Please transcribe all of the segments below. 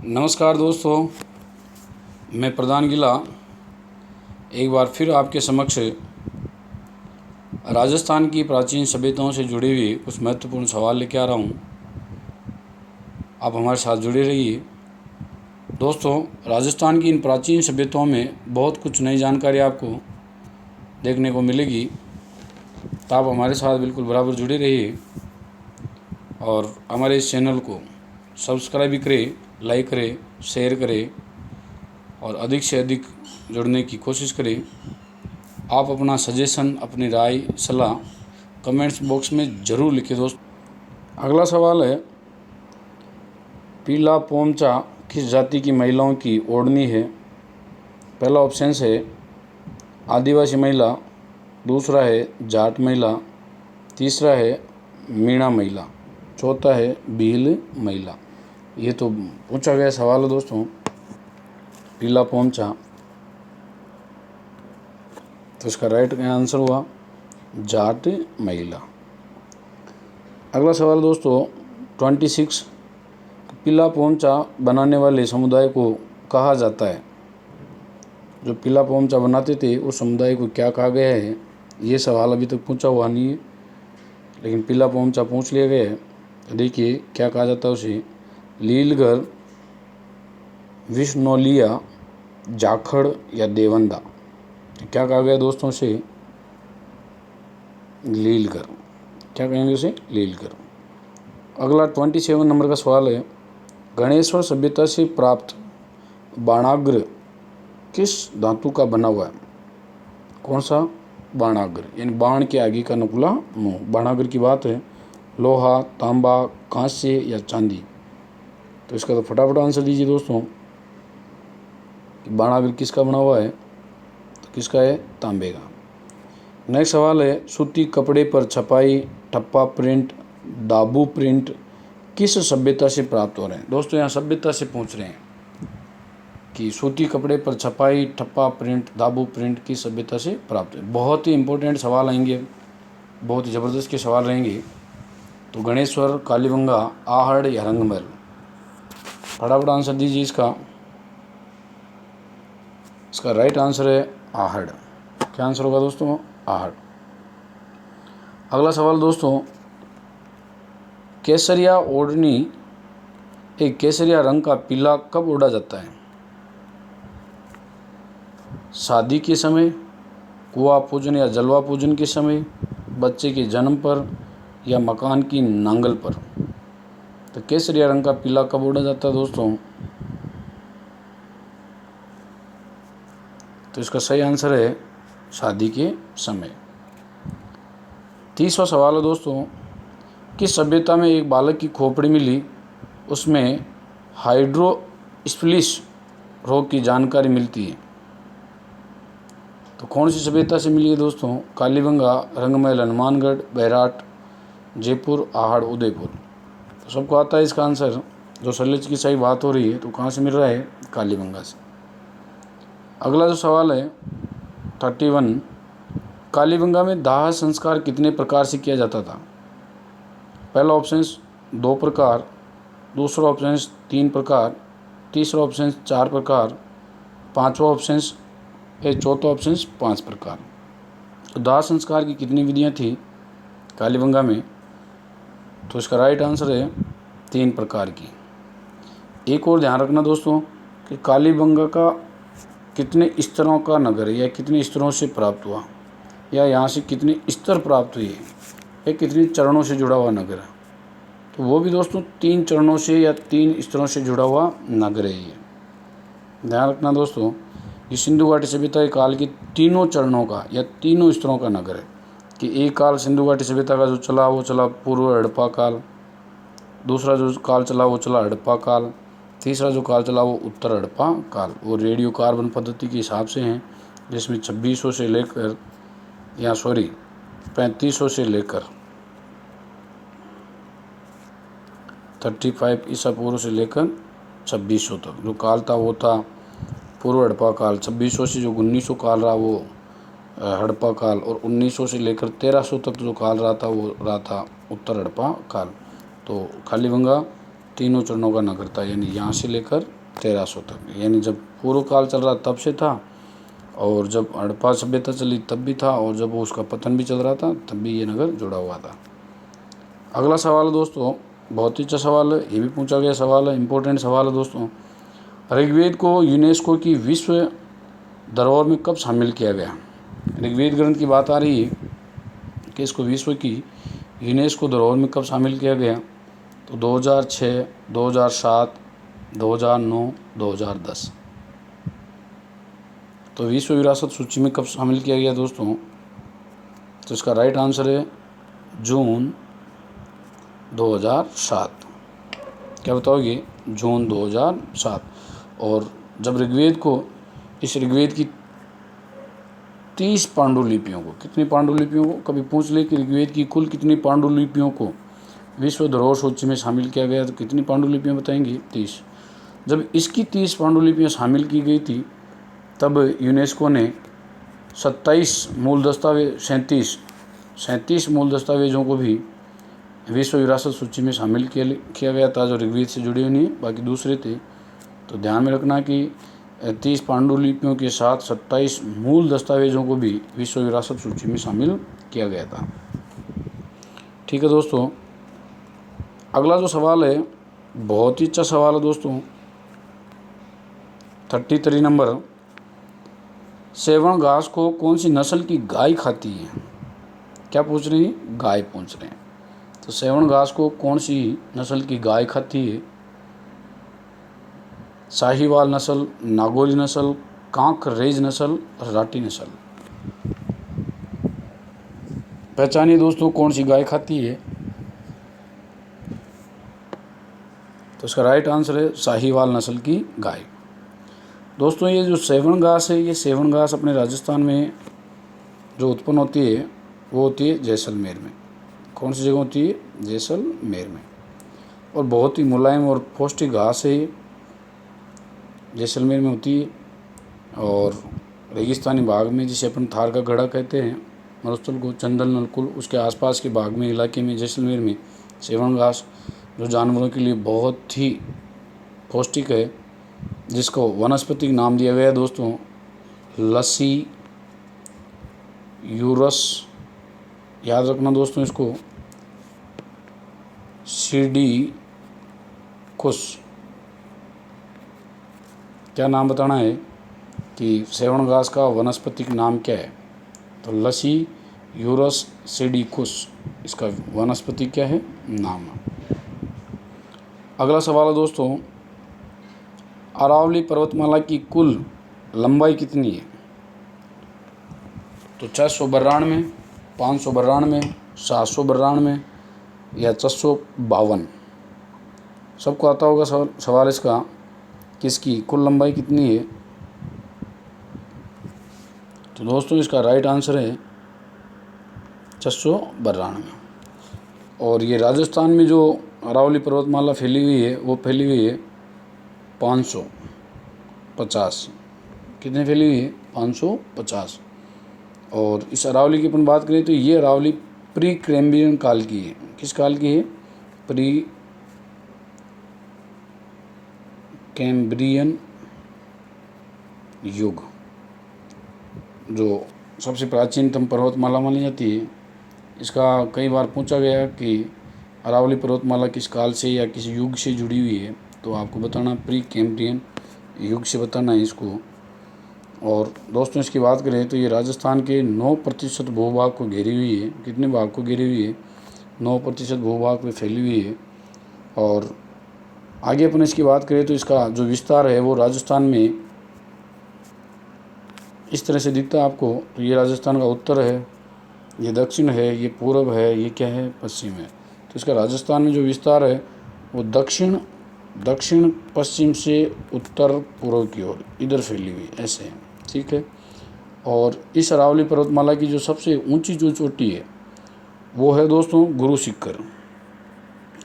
नमस्कार दोस्तों, मैं प्रधान गिला एक बार फिर आपके समक्ष राजस्थान की प्राचीन सभ्यताओं से जुड़े हुए कुछ महत्वपूर्ण सवाल लेके आ रहा हूँ। आप हमारे साथ जुड़े रहिए। दोस्तों, राजस्थान की इन प्राचीन सभ्यताओं में बहुत कुछ नई जानकारी आपको देखने को मिलेगी, तो आप हमारे साथ बिल्कुल बराबर जुड़े रहिए और हमारे इस चैनल को सब्सक्राइब भी करें, लाइक करें, शेयर करें और अधिक से अधिक जुड़ने की कोशिश करें। आप अपना सजेशन, अपनी राय, सलाह कमेंट्स बॉक्स में ज़रूर लिखें। दोस्त, अगला सवाल है, पीला पोमचा किस जाति की महिलाओं की ओढ़नी है? पहला ऑप्शन है आदिवासी महिला, दूसरा है जाट महिला, तीसरा है मीणा महिला, चौथा है भील महिला। ये तो पूछा गया सवाल है दोस्तों, पीला पोमचा। तो इसका राइट आंसर हुआ जाट महिला। अगला सवाल दोस्तों 26, पीला पोमचा बनाने वाले समुदाय को कहा जाता है? जो पीला पोमचा बनाते थे उस समुदाय को क्या कहा गया है? ये सवाल अभी तक पूछा हुआ नहीं है, लेकिन पीला पोमचा पूछ लिया गया है। तो देखिए क्या कहा जाता है उसे, लीलगर, विष्णोलिया, जाखड़ या देवंदा। क्या कहा गया दोस्तों से? लीलगर। क्या कहेंगे उसे? लीलगर। अगला 27 नंबर का सवाल है, गणेश्वर सभ्यता से प्राप्त बाणाग्र किस धातु का बना हुआ है? कौन सा? बाणाग्र, यानी बाण के आगे का नुकला मुंह। बाणाग्र की बात है। लोहा, तांबा, कांस्य या चांदी? तो इसका तो फटाफट आंसर दीजिए दोस्तों कि बाणाग्र किसका बना हुआ है? तो किसका है? तांबे का। नेक्स्ट सवाल है, सूती कपड़े पर छपाई ठप्पा प्रिंट, दाबू प्रिंट किस सभ्यता से प्राप्त हो रहे हैं? दोस्तों यहाँ सभ्यता से पूछ रहे हैं कि सूती कपड़े पर छपाई ठप्पा प्रिंट, दाबू प्रिंट किस सभ्यता से प्राप्त है। बहुत ही इंपॉर्टेंट सवाल आएंगे, बहुत ही ज़बरदस्त के सवाल रहेंगे। तो गणेश्वर, कालीबंगा, आहड़ या रंगमहल? फटाफट आंसर दीजिए इसका। इसका राइट आंसर है आहड़। क्या आंसर होगा दोस्तों? आहड़। अगला सवाल दोस्तों, केसरिया ओढ़नी, एक केसरिया रंग का पीला कब ओढ़ा जाता है? शादी के समय, कुआं पूजन या जलवा पूजन के समय, बच्चे के जन्म पर या मकान की नांगल पर? तो केसरिया रंग का पीला कब ओढ़ा जाता है दोस्तों? तो इसका सही आंसर है शादी के समय। 30वां सवाल है दोस्तों, किस सभ्यता में एक बालक की खोपड़ी मिली, उसमें हाइड्रोस्फिलिस रोग की जानकारी मिलती है? तो कौन सी सभ्यता से मिली है दोस्तों? कालीबंगा, रंगमहल, हनुमानगढ़, बैराट, जयपुर, आहड़, उदयपुर? तो सबको आता है इसका आंसर। जो सैलेज की सही बात हो रही है, तो कहाँ से मिल रहा है? कालीबंगा से। अगला जो सवाल है 31, कालीबंगा में दाह संस्कार कितने प्रकार से किया जाता था? पहला ऑप्शन 2 प्रकार, दूसरा ऑप्शन 3 प्रकार, तीसरा ऑप्शन 4 प्रकार, पांचवा ऑप्शन चौथा ऑप्शन 5 प्रकार। तो दाह संस्कार की कितनी विधियां थी कालीबंगा में? तो इसका राइट आंसर है 3 प्रकार की। एक और ध्यान रखना दोस्तों कि कालीबंगा का कितने स्तरों का नगर है, या कितने स्तरों से प्राप्त हुआ, या यहाँ से कितने स्तर प्राप्त हुए, या कितने चरणों से जुड़ा हुआ नगर है? तो वो भी दोस्तों 3 चरणों से या 3 स्तरों से जुड़ा हुआ नगर है ये। ध्यान रखना दोस्तों, ये सिंधु घाटी सभ्यता के काल के तीनों चरणों का या तीनों स्तरों का नगर है। कि एक काल सिंधु घाटी सभ्यता का जो चला वो चला पूर्व हड़प्पा काल, दूसरा जो काल चला वो चला हड़प्पा काल, तीसरा जो काल चला वो उत्तर हड़प्पा काल। वो रेडियो कार्बन पद्धति के हिसाब से हैं, जिसमें 2600 से लेकर 3500 से लेकर 35 ईसा पूर्व से लेकर 2600 तक जो काल था वो था पूर्व हड़प्पा काल। 2600 से जो 1900 काल रहा वो हड़प्पा काल, और 1900 से लेकर 1300 तक जो काल रहा था वो रहा था उत्तर हड़प्पा काल। तो कालीबंगा तीनों चरणों का नगर था, यानी यहाँ से लेकर 1300 तक, यानी जब पूर्व काल चल रहा तब से था, और जब हड़प्पा सभ्यता चली तब भी था, और जब उसका पतन भी चल रहा था तब भी ये नगर जुड़ा हुआ था। अगला सवाल है दोस्तों, बहुत ही अच्छा सवाल है, ये भी पूछा गया सवाल है, इम्पोर्टेंट सवाल है दोस्तों। ऋग्वेद को यूनेस्को की विश्व धरोहर में कब शामिल किया गया? ऋग्वेद ग्रंथ की बात आ रही है कि इसको विश्व की यूनेस्को धरोहर में कब शामिल किया गया? तो 2006, 2007, 2009, 2010। तो विश्व विरासत सूची में कब शामिल किया गया दोस्तों? तो इसका राइट आंसर है जून 2007। क्या बताओगे? जून 2007। और जब ऋग्वेद को, इस ऋग्वेद की 30 पांडुलिपियों को, कितनी पांडुलिपियों को, कभी पूछ ले कि ऋग्वेद की कुल कितनी पांडुलिपियों को विश्व धरोहर सूची में शामिल किया गया, तो कितनी पांडुलिपियाँ बताएंगे? 30। जब इसकी 30 पांडुलिपियाँ शामिल की गई थी तब यूनेस्को ने 37 मूल दस्तावेज 37 मूल दस्तावेज़ों को भी विश्व विरासत सूची में शामिल किया गया था, जो ऋग्वेद से जुड़े नहीं है, बाकी दूसरे थे। तो ध्यान में रखना कि 30 पांडुलिपियों के साथ 27 मूल दस्तावेज़ों को भी विश्व विरासत सूची में शामिल किया गया था। ठीक है दोस्तों, अगला जो सवाल है बहुत ही अच्छा सवाल है दोस्तों, 33 नंबर। सेवण घास को कौन सी नस्ल की गाय खाती है? क्या पूछ रहे हैं? गाय पूछ रहे हैं। तो सेवण घास को कौन सी नस्ल की गाय खाती है? साहिवाल नस्ल, नागौरी नस्ल, कांकरेज नस्ल, राठी नस्ल। पहचानिए दोस्तों कौन सी गाय खाती है? तो इसका राइट आंसर है साहिवाल नस्ल की गाय। दोस्तों ये जो सेवण घास है, ये सेवण घास अपने राजस्थान में जो उत्पन्न होती है वो होती है जैसलमेर में। कौन सी जगह होती है? जैसलमेर में। और बहुत ही मुलायम और पौष्टिक घास है, जैसलमेर में होती है। और रेगिस्तानी भाग में, जिसे अपन थार का गढ़ा कहते हैं, मरुस्थल को, चंदल नलकुल, उसके आसपास के भाग में, इलाके में, जैसलमेर में सेवण घास जो जानवरों के लिए बहुत ही पौष्टिक है, जिसको वनस्पतिक नाम दिया गया है दोस्तों लसी यूरस। याद रखना दोस्तों इसको, सीडी कुश। क्या नाम बताना है कि सेवण घास का वनस्पतिक नाम क्या है? तो लसी यूरस सीडी कुश, इसका वनस्पति क्या है? नाम। अगला सवाल है दोस्तों, अरावली पर्वतमाला की कुल लंबाई कितनी है? तो 692, 592, 792 या 652। सबको आता होगा सवाल इसका, किसकी कुल लंबाई कितनी है? तो दोस्तों इसका राइट आंसर है 692। और ये राजस्थान में जो अरावली पर्वतमाला फैली हुई है वो फैली हुई है 550। कितने फैली हुई है? 550। और इस अरावली की अपन बात करें तो ये अरावली प्री कैम्ब्रियन काल की है। किस काल की है? प्री कैम्ब्रियन युग, जो सबसे प्राचीनतम पर्वतमाला मानी जाती है। इसका कई बार पूछा गया कि अरावली पर्वतमाला किस काल से या किस युग से जुड़ी हुई है, तो आपको बताना प्री कैम्ब्रियन युग से बताना है इसको। और दोस्तों इसकी बात करें तो ये राजस्थान के 9% भूभाग को घेरी हुई है। कितने भाग को घेरी हुई है? 9% भूभाग में फैली हुई है। और आगे अपन इसकी बात करें तो इसका जो विस्तार है वो राजस्थान में इस तरह से दिखता है आपको। तो ये राजस्थान का उत्तर है, ये दक्षिण है, ये पूर्व है, ये क्या है? पश्चिम है। तो इसका राजस्थान में जो विस्तार है वो दक्षिण पश्चिम से उत्तर पूर्व की ओर इधर फैली हुई ऐसे है। ठीक है। और इस अरावली पर्वतमाला की जो सबसे ऊंची जो चोटी है वो है दोस्तों गुरु शिखर।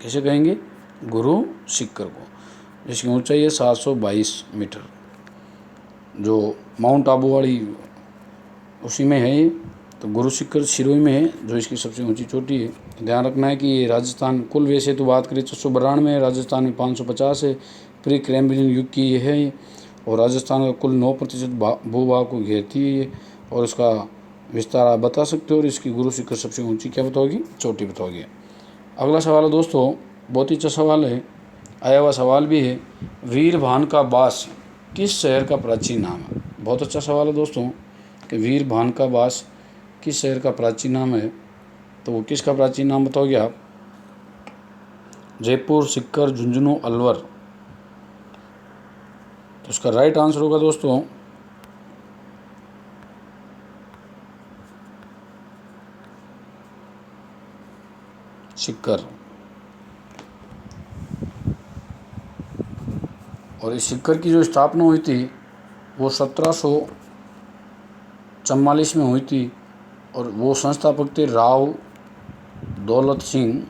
कैसे कहेंगे? गुरु शिखर को। इसकी ऊंचाई है 722 मीटर, जो माउंट आबू वाली उसी में है ये। तो गुरु शिखर सिरोही में है, जो इसकी सबसे ऊंची चोटी है। ध्यान रखना है कि ये राजस्थान कुल वैसे तो बात करें 692 है, राजस्थान में 550 है, प्री कैम्ब्रियन युग की ये है और राजस्थान का कुल 9% भूभाग को घेरती है ये। और इसका विस्तार आप बता सकते हो और इसकी गुरु शिखर सबसे ऊंची क्या बताओगी, चोटी बताओगी। अगला सवाल है दोस्तों, बहुत ही अच्छा सवाल है, आया हुआ सवाल भी है, वीरभान का बास किस शहर का प्राचीन नाम है। बहुत अच्छा सवाल है दोस्तों कि वीरभान का बास किस शहर का प्राचीन नाम है, तो वो किसका प्राचीन नाम बताओगे आप। जयपुर, सीकर, झुंझुनू, अलवर। तो इसका राइट आंसर होगा दोस्तों सीकर। और इस सीकर की जो स्थापना हुई थी वो 1744 में हुई थी और वो संस्थापक थे राव दौलत सिंह।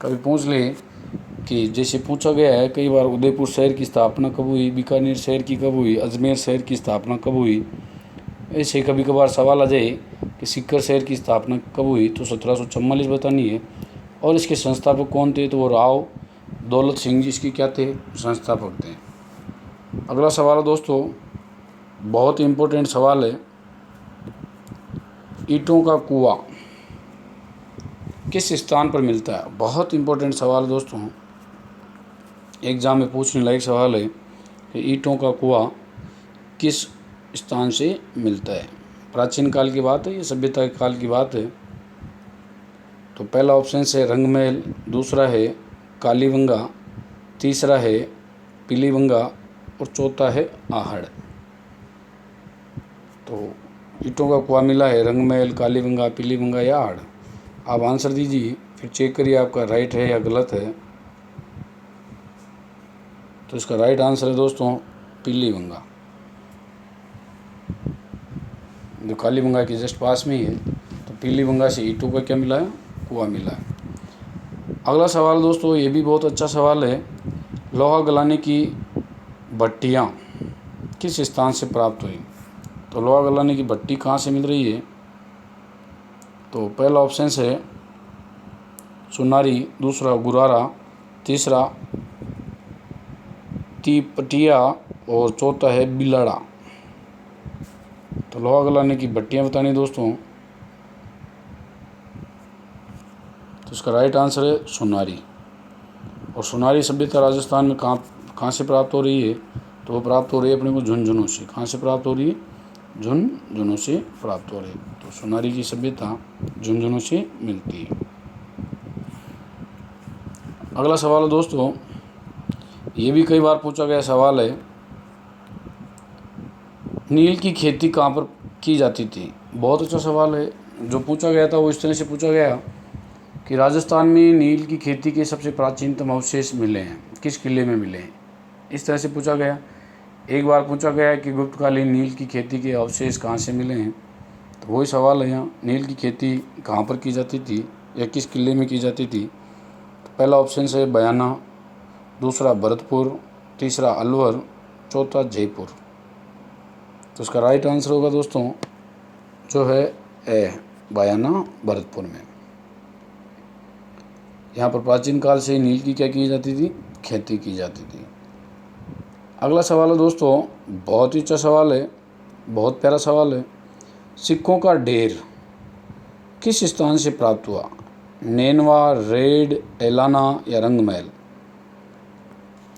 कभी पूछ ले कि जैसे पूछा गया है कई बार उदयपुर शहर की स्थापना कब हुई, बीकानेर शहर की कब हुई, अजमेर शहर की स्थापना कब हुई, ऐसे कभी कभार सवाल आ जाए कि सीकर शहर की स्थापना कब हुई, तो 1744 बतानी है। और इसके संस्थापक कौन थे, तो वो राव दौलत सिंह जी इसके क्या थे, संस्थापक थे। अगला सवाल है दोस्तों, बहुत ही इम्पोर्टेंट सवाल है, ईंटों का कुआं किस स्थान पर मिलता है। बहुत इम्पोर्टेंट सवाल दोस्तों, एग्जाम में पूछने लायक सवाल है कि ईंटों का कुआं किस स्थान से मिलता है। प्राचीन काल की बात है, ये सभ्यता के काल की बात है। तो पहला ऑप्शन है रंगमहल, दूसरा है कालीबंगा, तीसरा है पीलीबंगा और चौथा है आहड़। तो ईंटों का कुआं मिला है रंगमहल, कालीबंगा, पीलीबंगा या आहड़। आप आंसर दीजिए, फिर चेक करिए आपका राइट है या गलत है। तो इसका राइट आंसर है दोस्तों पीलीबंगा, जो कालीबंगा के जस्ट पास में ही है। तो पीलीबंगा से ईंटों का क्या मिला है, कुआं मिला है। अगला सवाल दोस्तों, ये भी बहुत अच्छा सवाल है, लोहा गलाने की भट्टियाँ किस स्थान से प्राप्त हुई। तो लोहा गलाने की भट्टी कहाँ से मिल रही है, तो पहला ऑप्शन है सुनारी, दूसरा गुरारा, तीसरा तीपटिया और चौथा है बिलाड़ा। तो लोहा गलाने की भट्टियाँ बतानी दोस्तों, तो इसका राइट आंसर है सुनारी। और सुनारी सभ्यता राजस्थान में कहाँ से प्राप्त हो रही है, तो वो प्राप्त हो रही है अपने को झुंझुनू से। कहाँ से प्राप्त हो रही है, झुंझुनू से प्राप्त हो रही है। तो सुनारी की सभ्यता झुंझुनू से मिलती है। अगला सवाल है दोस्तों, ये भी कई बार पूछा गया सवाल है, नील की खेती कहाँ पर की जाती थी। बहुत अच्छा सवाल है, जो पूछा गया था वो इस तरह से पूछा गया कि राजस्थान में नील की खेती के सबसे प्राचीनतम अवशेष मिले हैं, किस किले में मिले हैं, इस तरह से पूछा गया। एक बार पूछा गया कि गुप्तकालीन नील की खेती के अवशेष कहाँ से मिले हैं, तो वही सवाल है यहाँ, नील की खेती कहाँ पर की जाती थी या किस किले में की जाती थी। तो पहला ऑप्शन है बयाना, दूसरा भरतपुर, तीसरा अलवर, चौथा जयपुर। तो इसका राइट आंसर होगा दोस्तों जो है ए बयाना, भरतपुर में। यहाँ पर प्राचीन काल से नील की क्या की जाती थी, खेती की जाती थी। अगला सवाल है दोस्तों, बहुत ही अच्छा सवाल है, बहुत प्यारा सवाल है, सिक्कों का ढेर किस स्थान से प्राप्त हुआ, नैनवा, रेड, एलाना या रंगमहल।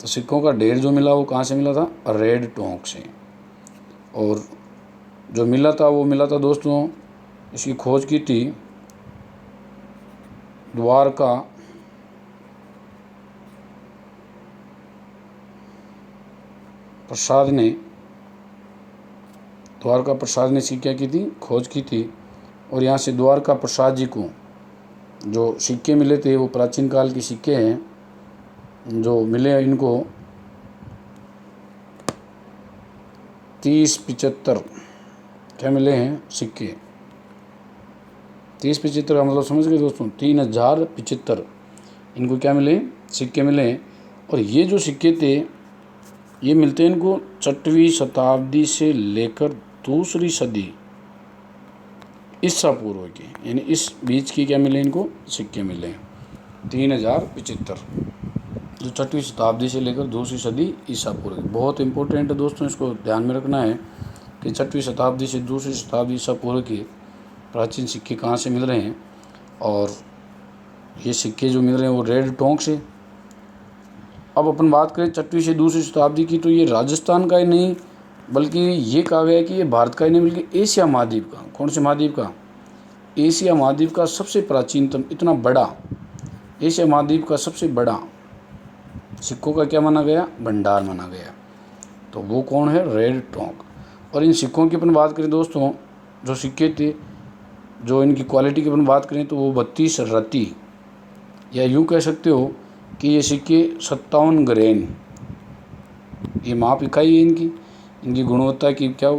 तो सिक्कों का ढेर जो मिला वो कहाँ से मिला था, रेड टोंक से। और जो मिला था वो मिला था दोस्तों, इसकी खोज की थी द्वारका प्रसाद ने, द्वारका प्रसाद ने इसकी क्या की थी, खोज की थी। और यहाँ से द्वारका प्रसाद जी को जो सिक्के मिले थे वो प्राचीन काल के सिक्के हैं जो मिले इनको 30-75 क्या मिले हैं सिक्के। 30-75 का मतलब समझ गए दोस्तों, 3075 इनको क्या मिले, सिक्के मिले। और ये जो सिक्के थे ये मिलते हैं इनको 6वीं शताब्दी से लेकर दूसरी सदी ईसा पूर्व के, यानी इस बीच की क्या मिले इनको सिक्के मिले 3075, जो 6वीं शताब्दी से लेकर 2वीं सदी ईसा पूर्व। बहुत इंपॉर्टेंट है दोस्तों, इसको ध्यान में रखना है कि 6वीं शताब्दी से 2वीं शताब्दी ईसा पूर्व के प्राचीन सिक्के कहाँ से मिल रहे हैं। और ये सिक्के जो मिल रहे हैं वो रेड टोंक से। अब अपन बात करें 6वीं से 2वीं शताब्दी की, तो ये राजस्थान का ही नहीं बल्कि ये कहा गया है कि ये भारत का ही नहीं बल्कि एशिया महाद्वीप का, कौन से महाद्वीप का, एशिया महाद्वीप का सबसे प्राचीनतम, इतना बड़ा, एशिया महाद्वीप का सबसे बड़ा सिक्कों का क्या माना गया, भंडार माना गया। तो वो कौन है, रेड टोंक। और इन सिक्कों की अपन बात करें दोस्तों, जो सिक्के थे, जो इनकी क्वालिटी की अपन बात करें तो वो 32 रत्ती, या यूँ कह सकते हो कि ये सिक्के 57 ग्रेन, ये माप इकाई है इनकी गुणवत्ता की क्या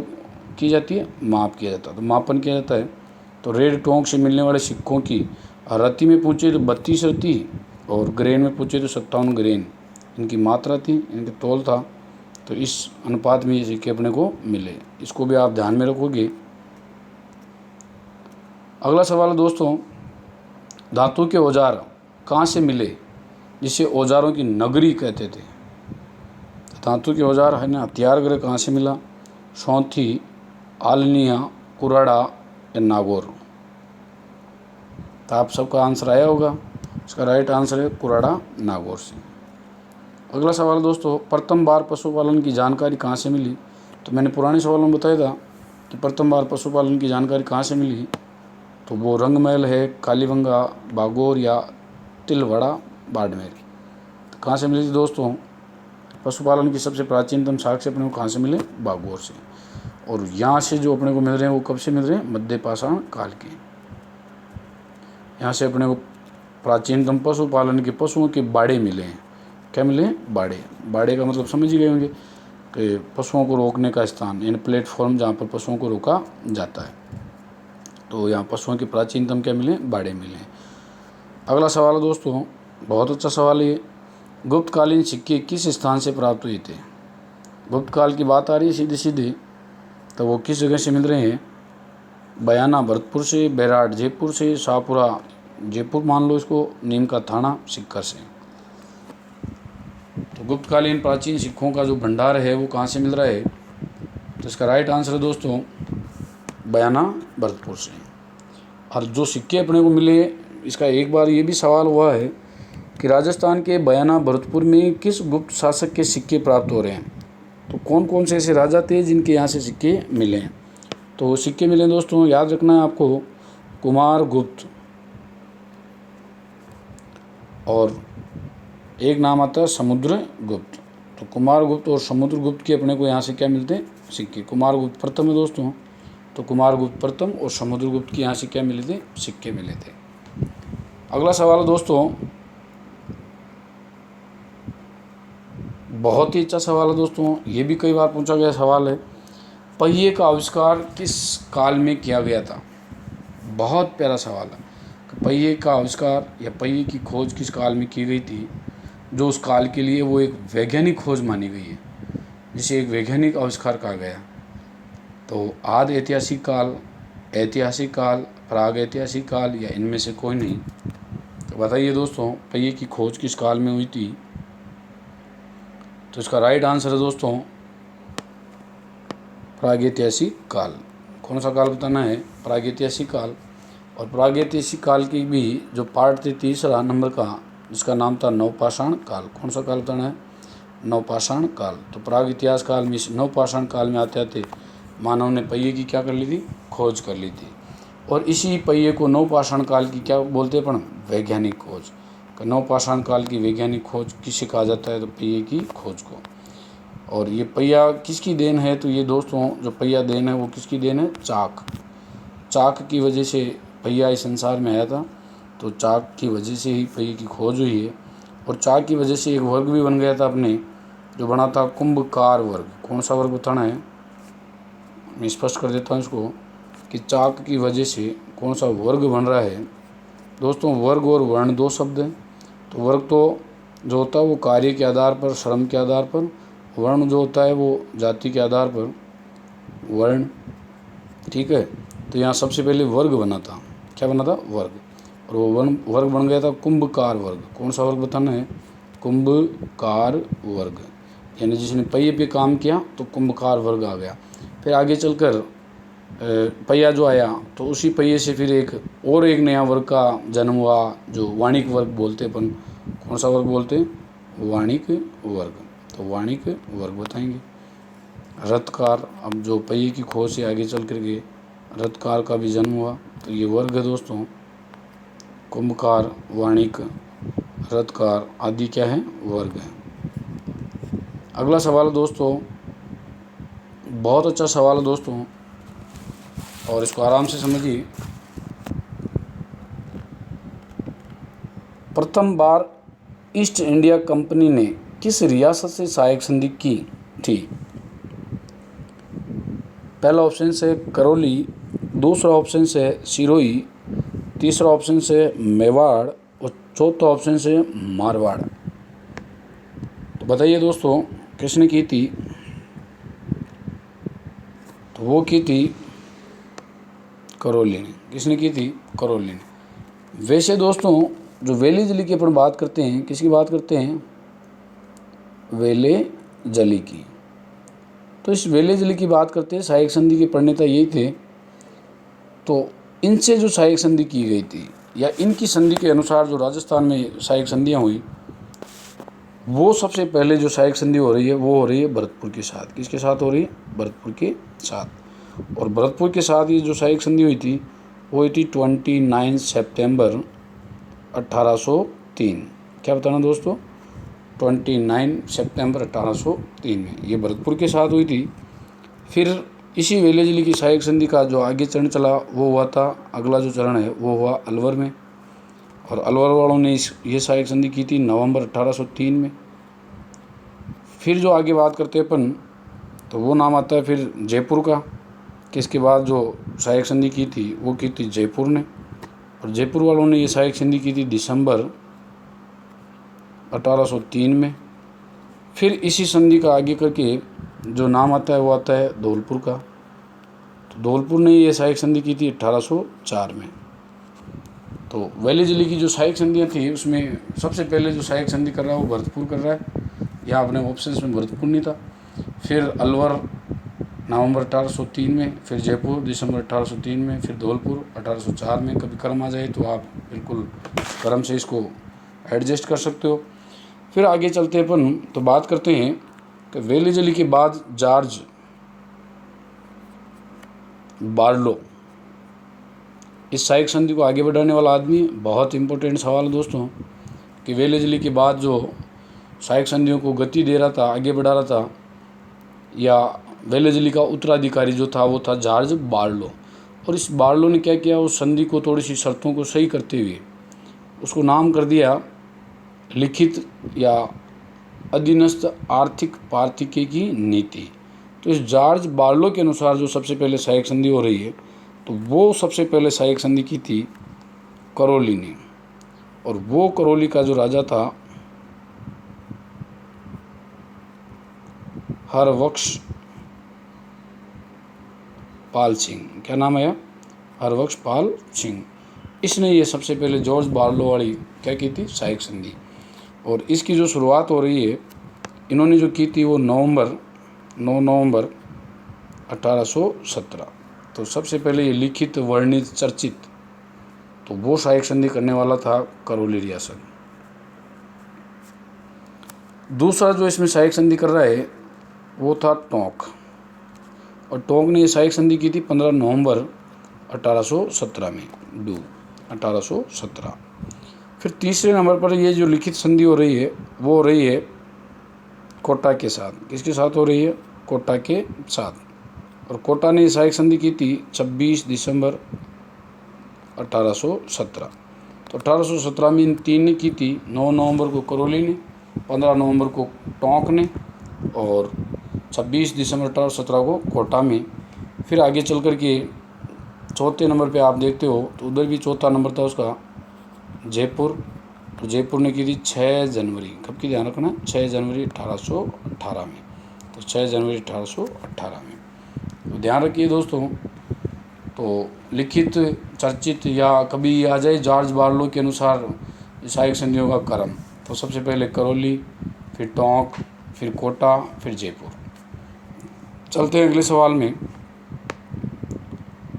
की जाती है, माप किया जाता है, तो मापन किया जाता है। तो रेड टोंक से मिलने वाले सिक्कों की रत्ती में पूछे तो 32 रत्ती और ग्रेन में पूछे तो 57 ग्रेन इनकी मात्रा थी, इनके तौल था। तो इस अनुपात में ये सिक्के अपने को मिले, इसको भी आप ध्यान में रखोगे। अगला सवाल है दोस्तों, धातु के औजार कहाँ से मिले जिसे औजारों की नगरी कहते थे। धातु के औजार है ना, हथियार गृह कहाँ से मिला, सौंथी, आलनिया, कुराड़ा या नागौर। तो आप सबका आंसर आया होगा, इसका राइट आंसर है कुराड़ा नागौर से। अगला सवाल दोस्तों, प्रथम बार पशुपालन की जानकारी कहाँ से मिली। तो मैंने पुराने सवालों में बताया था कि प्रथम बार पशुपालन की जानकारी कहाँ से मिली, तो वो रंगमहल है, कालीबंगा, बागोर या तिलवाड़ा बाड़मेर। तो कहाँ से मिली थी दोस्तों, पशुपालन की सबसे प्राचीनतम साक्ष्य अपने को कहाँ से मिले, बागोर से। और यहाँ से जो अपने को मिल रहे हैं वो कब से मिल रहे हैं, मध्य पाषाण काल के। यहाँ से अपने को प्राचीनतम पशुपालन के पशुओं के बाड़े मिले हैं। क्या मिले हैं, बाड़े। बाड़े का मतलब समझ ही गए होंगे कि पशुओं को रोकने का स्थान, यानी प्लेटफॉर्म जहाँ पर पशुओं को रोका जाता है। तो यहाँ पशुओं के प्राचीनतम क्या मिले, बाड़े मिले। अगला सवाल है दोस्तों, बहुत अच्छा सवाल है। गुप्तकालीन सिक्के किस स्थान से प्राप्त हुए थे। गुप्त काल की बात आ रही है सीधे सीधे, तो वो किस जगह से मिल रहे हैं, बयाना भरतपुर से, बैराट जयपुर से, शाहपुरा जयपुर मान लो इसको, नीम का थाना सिक्कर से। तो गुप्तकालीन प्राचीन सिक्कों का जो भंडार है वो कहाँ से मिल रहा है, तो इसका राइट आंसर है दोस्तों बयाना भरतपुर से। और जो सिक्के अपने को मिले, इसका एक बार ये भी सवाल हुआ है कि राजस्थान के बयाना भरतपुर में किस गुप्त शासक के सिक्के प्राप्त हो रहे हैं। तो कौन कौन से ऐसे राजा थे जिनके यहाँ से सिक्के मिले हैं। तो सिक्के मिले दोस्तों, याद रखना है आपको, कुमार गुप्त, और एक नाम आता है समुद्र गुप्त। तो कुमार गुप्त और समुद्र गुप्त के अपने को यहाँ से क्या मिलते हैं, सिक्के। कुमार गुप्त प्रथम है दोस्तों, तो कुमार गुप्त प्रथम और समुद्र गुप्त के यहाँ से क्या मिले थे, सिक्के मिले थे। अगला सवाल है दोस्तों, बहुत ही अच्छा सवाल है दोस्तों, ये भी कई बार पूछा गया सवाल है। पहिए का आविष्कार किस काल में किया गया था। बहुत प्यारा सवाल है कि पहिए का आविष्कार या पहिए की खोज किस काल में की गई थी, जो उस काल के लिए वो एक वैज्ञानिक खोज मानी गई है, जिसे एक वैज्ञानिक आविष्कार कहा गया। तो आदि ऐतिहासिक काल, ऐतिहासिक काल, प्राग ऐतिहासिक काल या इनमें से कोई नहीं। तो बताइए दोस्तों, पहिए की खोज किस काल में हुई थी। तो इसका राइट आंसर है दोस्तों प्रागैतिहासिक काल। कौन सा काल बताना है, प्रागैतिहासिक काल। और प्रागैतिहासिक काल की भी जो पार्ट थे तीसरा नंबर का, जिसका नाम था नवपाषाण काल। कौन सा काल बताना है, नवपाषाण काल। तो प्राग इतिहास काल में, इस नवपाषाण काल में आते आते मानव ने पहिए की क्या कर ली थी, खोज कर ली थी। और इसी पहिए को नवपाषाण काल की क्या बोलते हैं, वैज्ञानिक खोज। नवपाषाण काल की वैज्ञानिक खोज किसे कहा जाता है, तो पहिए की खोज को। और ये पहिया किसकी देन है, तो ये दोस्तों जो पहिया देन है वो किसकी देन है, चाक। चाक की वजह से पहिया इस संसार में आया था। तो चाक की वजह से ही पहिए की खोज हुई है। और चाक की वजह से एक वर्ग भी बन गया था अपने, जो बना था कुंभकार वर्ग। कौन सा वर्ग बताना है, मैं स्पष्ट कर देता हूँ इसको, कि चाक की वजह से कौन सा वर्ग बन रहा है। दोस्तों वर्ग और वर्ण दो शब्द हैं। तो वर्ग तो जो होता है वो कार्य के आधार पर, श्रम के आधार पर। वर्ण जो होता है वो जाति के आधार पर, वर्ण, ठीक है। तो तो यहाँ सबसे पहले वर्ग बना था। क्या बना था? वर्ग। और वो वर्ग बन गया था कुंभकार वर्ग। कौन सा वर्ग बताना है? कुंभकार वर्ग। यानी जिसने पहिए पे काम किया तो कुंभकार वर्ग आ गया। फिर आगे चलकर पहिया जो आया तो उसी पहिए से फिर एक नया वर्ग का जन्म हुआ, जो वाणिक वर्ग बोलते हैं अपन। कौन सा वर्ग बोलते हैं? वाणिक वर्ग। तो वाणिक वर्ग बताएंगे। रथकार, अब जो पहिए की खोज से आगे चल करके रथकार का भी जन्म हुआ, तो ये वर्ग है दोस्तों। कुंभकार, वाणिक, रथकार आदि क्या है? वर्ग है। अगला सवाल दोस्तों, बहुत अच्छा सवाल है दोस्तों, और इसको आराम से समझिए। प्रथम बार ईस्ट इंडिया कंपनी ने किस रियासत से सहायक संधि की थी? पहला ऑप्शन से करौली, दूसरा ऑप्शन से सिरोही, तीसरा ऑप्शन से मेवाड़ और चौथा ऑप्शन से मारवाड़। तो बताइए दोस्तों, किसने की थी? तो वो की थी करौली ने। किसने की थी? करौली ने। वैसे दोस्तों, जो वेले जली की अपन बात करते हैं, किसकी बात करते हैं? वेले जली की। तो इस वेले जली की बात करते हैं, सहायक संधि के प्रणेता यही थे। तो इनसे जो सहायक संधि की गई थी, या इनकी संधि के अनुसार जो राजस्थान में सहायक संधियाँ हुई, वो सबसे पहले जो सहायक संधि हो रही है वो हो रही है भरतपुर के साथ। किसके साथ हो रही है? भरतपुर के साथ। और भरतपुर के साथ ये जो सहायक संधि हुई थी वो हुई थी 29 सितंबर 1803। क्या बताना दोस्तों? 29 सितंबर 1803 में ये भरतपुर के साथ हुई थी। फिर इसी वेले जली की सहायक संधि का जो आगे चरण चला वो हुआ था, अगला जो चरण है वो हुआ अलवर में। और अलवर वालों ने ये सहायक संधि की थी नवंबर 1803 में। फिर जो आगे बात करते हैं अपन, तो वो नाम आता है फिर जयपुर का, कि इसके बाद जो सहायक संधि की थी वो की थी जयपुर ने। और जयपुर वालों ने ये सहायक संधि की थी दिसंबर 1803 में। फिर इसी संधि का आगे करके जो नाम आता है वो आता है धौलपुर का। तो धौलपुर ने ये सहायक संधि की थी 1804 में। तो वेले जली की जो सहायक संधियाँ थी उसमें सबसे पहले जो सहायक संधि कर रहा है वो भरतपुर कर रहा है। यहाँ अपने ऑप्शंस में भरतपुर नहीं था। फिर अलवर नवंबर 1803 में, फिर जयपुर दिसंबर 1803 में, फिर धौलपुर 1804 में। कभी क्रम आ जाए तो आप बिल्कुल क्रम से इसको एडजस्ट कर सकते हो। फिर आगे चलते अपन तो बात करते हैं कि वेले जली के बाद जॉर्ज बार्लो इस सहायक संधि को आगे बढ़ाने वाला आदमी। बहुत इंपॉर्टेंट सवाल है दोस्तों, कि वेले जली के बाद जो सहायक संधियों को गति दे रहा था, आगे बढ़ा रहा था, या वेले जली का उत्तराधिकारी जो था वो था जॉर्ज बार्लो। और इस बार्लो ने क्या किया, उस संधि को थोड़ी सी शर्तों को सही करते हुए उसको नाम कर दिया लिखित या अधीनस्थ आर्थिक पार्थिके की नीति। तो इस जॉर्ज बार्लो के अनुसार जो सबसे पहले सहायक संधि हो रही है, तो वो सबसे पहले सहायक संधि की थी करौली ने। और वो करौली का जो राजा था हरबख्श पाल सिंह। क्या नाम है? हरबख्श पाल सिंह। इसने ये सबसे पहले जॉर्ज बार्लो वाली क्या की थी? सहायक संधि। और इसकी जो शुरुआत हो रही है, इन्होंने जो की थी वो 9 नवंबर 1817। तो सबसे पहले ये लिखित वर्णित चर्चित, तो वो सहायक संधि करने वाला था करौली रियासत। दूसरा जो इसमें सहायक संधि कर रहा है वो था टोंक। और टोंक ने ये सहायक संधि की थी 15 नवंबर 1817 में, 1817। फिर तीसरे नंबर पर ये जो लिखित संधि हो रही है वो हो रही है कोटा के साथ। किसके साथ हो रही है? कोटा के साथ। और कोटा ने सहायक संधि की थी 26 दिसंबर 1817। तो 1817 में इन तीन ने की थी। 9 नवंबर को करौली ने, 15 नवंबर को टोंक ने, और 26 दिसंबर 1817 को कोटा में। फिर आगे चल कर के चौथे नंबर पे आप देखते हो तो उधर भी चौथा नंबर था उसका जयपुर। तो जयपुर ने की थी 6 जनवरी। कब की ध्यान रखना? 6 जनवरी 1818 में। तो 6 जनवरी 1818 में। तो ध्यान रखिए दोस्तों तो लिखित, चर्चित या कभी आ जाए जॉर्ज बार्लो के अनुसार सहायक संधियों का क्रम। तो सबसे पहले करौली, फिर टोंक, फिर कोटा, फिर जयपुर। चलते हैं अगले सवाल में।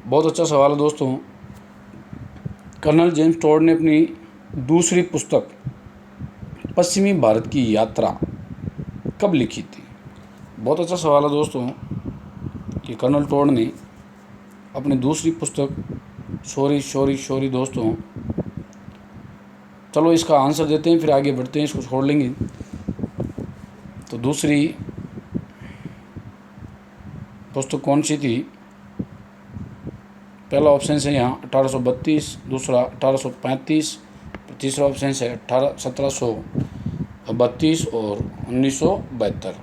बहुत अच्छा सवाल है दोस्तों। कर्नल जेम्स टोड ने अपनी दूसरी पुस्तक पश्चिमी भारत की यात्रा कब लिखी थी? बहुत अच्छा सवाल है दोस्तों कि कर्नल टोड ने अपनी दूसरी पुस्तक सॉरी दोस्तों, चलो इसका आंसर देते हैं फिर आगे बढ़ते हैं, इसको छोड़ लेंगे। तो दूसरी पुस्तक कौन सी थी? पहला ऑप्शन है यहाँ 1832, दूसरा 1835, तीसरा ऑप्शन है 1732 और 1972।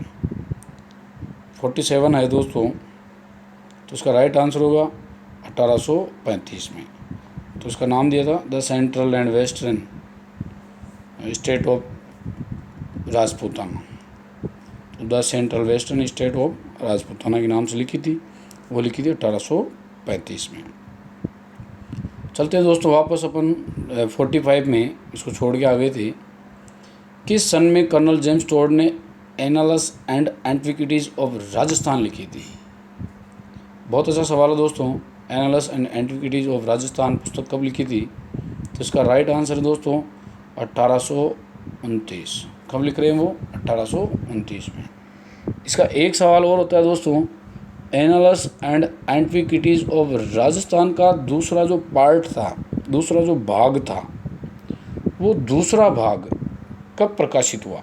47 है दोस्तों, तो इसका राइट आंसर होगा 1835 में। तो इसका नाम दिया था the central and western state of Rajputana. The central western state of Rajputana के नाम से लिखी थी, वो लिखी थी 1835 में। चलते हैं दोस्तों वापस अपन 45 में, इसको छोड़ के आ गए थे। किस सन में कर्नल जेम्स टोड ने एनालस एंड एंटिक्विटीज़ ऑफ राजस्थान लिखी थी? बहुत अच्छा सवाल है दोस्तों। एनालस एंड एंटिक्विटीज़ ऑफ राजस्थान पुस्तक कब लिखी थी? तो इसका राइट आंसर है दोस्तों 1829। कब लिख रहे हैं वो? 1829 में। इसका एक सवाल और होता है दोस्तों, एनालस एंड एंटिक्विटीज़ ऑफ राजस्थान का दूसरा जो पार्ट था, दूसरा जो भाग था, वो दूसरा भाग कब प्रकाशित हुआ?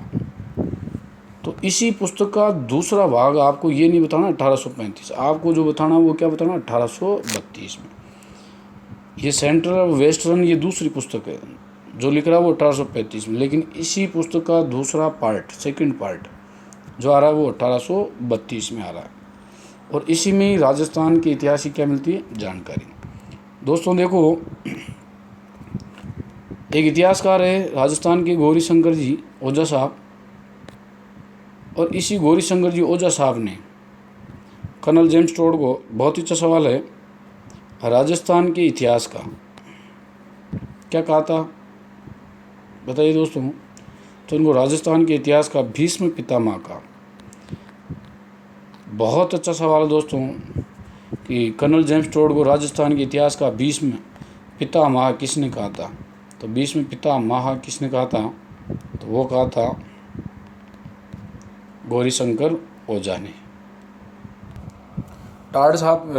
तो इसी पुस्तक का दूसरा भाग आपको ये नहीं बताना 1835, आपको जो बताना वो क्या बताना 1832 में। ये सेंट्रल और वेस्टर्न ये दूसरी पुस्तक है, जो लिख रहा है वो 1835 में, लेकिन इसी पुस्तक का दूसरा पार्ट, सेकंड पार्ट जो आ रहा है वो 1832 में आ रहा है। और इसी में ही राजस्थान के इतिहास की क्या मिलती है? जानकारी। दोस्तों देखो, एक इतिहासकार है राजस्थान के गौरी शंकर जी ओझा साहब, और इसी गौरी शंकर जी ओझा साहब ने कर्नल जेम्स टोड को, बहुत ही अच्छा सवाल है, राजस्थान के इतिहास का क्या कहा था बताइए दोस्तों? तो उनको राजस्थान के इतिहास का भीष्म पितामह का। बहुत अच्छा सवाल है दोस्तों कि कर्नल जेम्स टोड को राजस्थान के इतिहास का भीष्म पितामह किसने कहा था? तो भीष्म पितामह किसने कहा था? तो वो कहा था गौरी शंकर ओझा ने। टाड़ साहब,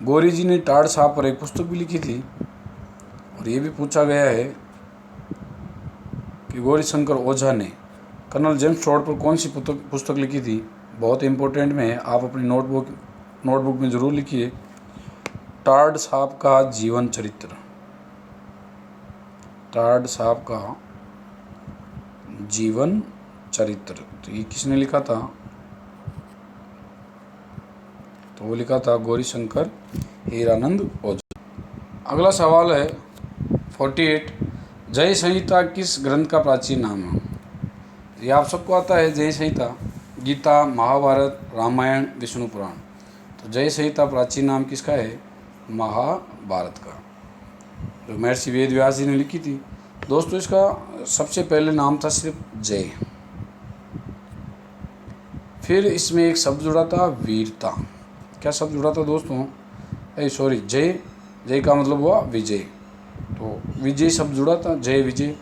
गौरी जी ने टाड़ साहब पर एक पुस्तक भी लिखी थी, और ये भी पूछा गया है कि गौरी शंकर ओझा ने कर्नल जेम्स टोड पर कौन सी पुस्तक लिखी थी। बहुत इंपॉर्टेंट में है, आप अपनी नोटबुक में ज़रूर लिखिए, टाड़ साहब का जीवन चरित्र। टाड़ साहब का जीवन चरित्र, तो ये किसने लिखा था? तो वो लिखा था गौरी शंकर हीरानंद ओझा। अगला सवाल है 48, जय संहिता किस ग्रंथ का प्राचीन नाम है? ये आप सबको आता है, जय संहिता गीता, महाभारत, रामायण, विष्णु पुराण। तो जय संहिता प्राचीन नाम किसका है? महाभारत का, जो महर्षि वेद व्यास जी ने लिखी थी। दोस्तों इसका सबसे पहले नाम था सिर्फ जय, फिर इसमें एक शब्द जुड़ा था वीरता। क्या शब्द जुड़ा था दोस्तों? जय का मतलब हुआ विजय, तो विजय शब्द जुड़ा था, जय विजय,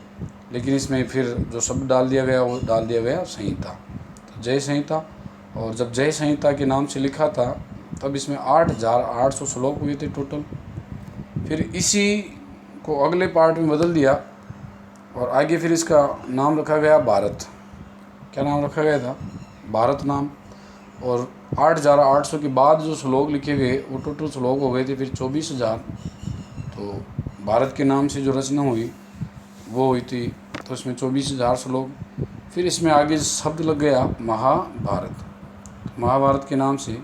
लेकिन इसमें फिर जो शब्द डाल दिया गया वो डाल दिया गया संहिता, तो जय संहिता। और जब जय संहिता के नाम से लिखा था तब इसमें 8800 श्लोक हुए थे टोटल। फिर इसी को अगले पार्ट में बदल दिया और आगे फिर इसका नाम रखा गया भारत। क्या नाम रखा गया था? भारत नाम। और 8800 के बाद जो श्लोक लिखे गए वो टोटल श्लोक हो गए थे फिर 24,000। तो भारत के नाम से जो रचना हुई वो हुई थी, तो इसमें 24,000 श्लोक। फिर इसमें आगे शब्द लग गया महाभारत। महाभारत के नाम से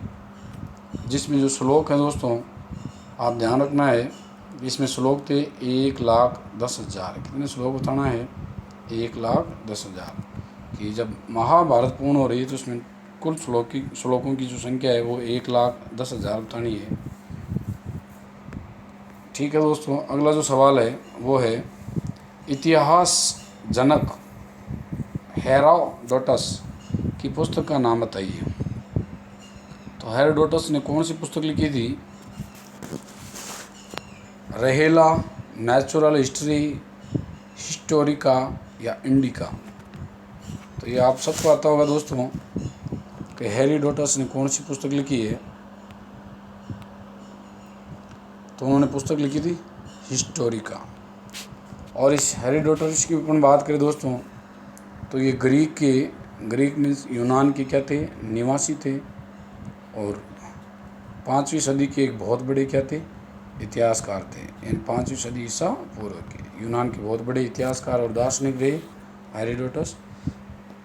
जिसमें जो श्लोक हैं दोस्तों, आप ध्यान रखना है, इसमें श्लोक थे 1,10,000। कितने श्लोक बताना है? 1,10,000। कि जब महाभारत पूर्ण हो रही है तो इसमें कुल श्लोकों की जो संख्या है वो 1,10,000 बतानी है। ठीक है दोस्तों, अगला जो सवाल है वो है इतिहास जनक हेरोडोटस की पुस्तक का नाम बताइए। तो हेरोडोटस ने कौन सी पुस्तक लिखी थी? रहेला, नेचुरल हिस्ट्री, हिस्टोरिका या इंडिका। तो ये आप सबको आता होगा दोस्तों कि हेरोडोटस ने कौन सी पुस्तक लिखी है। तो उन्होंने पुस्तक लिखी थी हिस्टोरिका। और इस हेरोडोटस की अपन बात करें दोस्तों तो ये ग्रीक मीन्स यूनान के क्या थे? निवासी थे। और 5वीं सदी के एक बहुत बड़े क्या थे? इतिहासकार थे। इन 5वीं सदी ईसा पूर्व के यूनान के बहुत बड़े इतिहासकार और दार्शनिक रहे हेरोडोटस।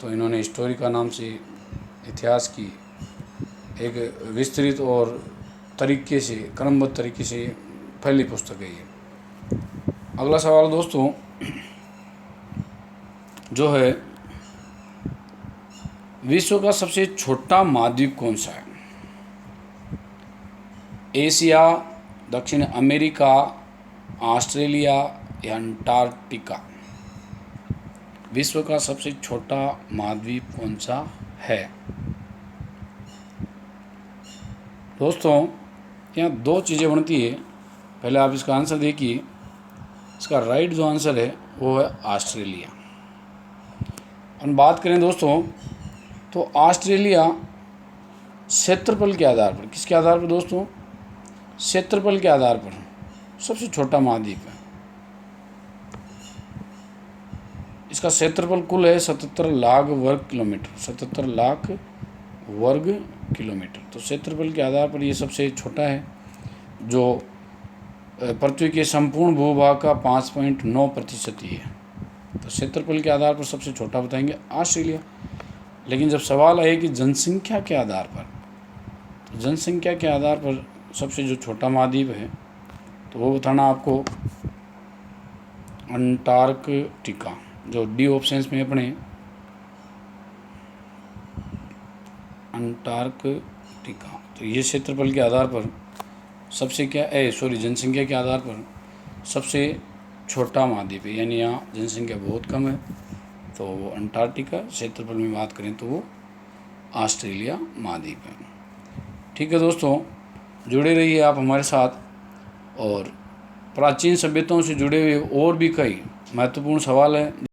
तो इन्होंने हिस्टोरिका नाम से इतिहास की एक विस्तृत और तरीके से क्रमबद्ध तरीके से पहली पुस्तक है ये। अगला सवाल दोस्तों जो है विश्व का सबसे छोटा महाद्वीप कौन सा है? एशिया, दक्षिण अमेरिका, ऑस्ट्रेलिया या अंटार्कटिका। विश्व का सबसे छोटा महाद्वीप कौन सा है? दोस्तों यहाँ दो चीज़ें बनती है, पहले आप इसका आंसर देखिए। इसका राइट जो आंसर है वो है ऑस्ट्रेलिया। हम बात करें दोस्तों तो ऑस्ट्रेलिया क्षेत्रफल के आधार पर, किसके आधार पर दोस्तों? क्षेत्रफल के आधार पर सबसे छोटा महाद्वीप है। इसका क्षेत्रफल कुल है 77 लाख वर्ग किलोमीटर, 77 लाख वर्ग किलोमीटर। तो क्षेत्रफल के आधार पर ये सबसे छोटा है, जो पृथ्वी के संपूर्ण भूभाग का 5.9% ही है। तो क्षेत्रफल के आधार पर सबसे छोटा बताएंगे ऑस्ट्रेलिया। लेकिन जब सवाल आए कि जनसंख्या के आधार पर, तो जनसंख्या के आधार पर सबसे जो छोटा महाद्वीप है तो वो बताना आपको अंटार्कटिका, जो डी ऑप्शंस में अपने अंटार्कटिका। तो ये क्षेत्रफल के आधार पर सबसे जनसंख्या के आधार पर सबसे छोटा महाद्वीप है, यानी यहाँ जनसंख्या बहुत कम है। तो वो अंटार्कटिका, क्षेत्रफल में बात करें तो वो ऑस्ट्रेलिया महाद्वीप है। ठीक है दोस्तों, जुड़े रहिए आप हमारे साथ। और प्राचीन सभ्यताओं से जुड़े हुए और भी कई महत्वपूर्ण सवाल हैं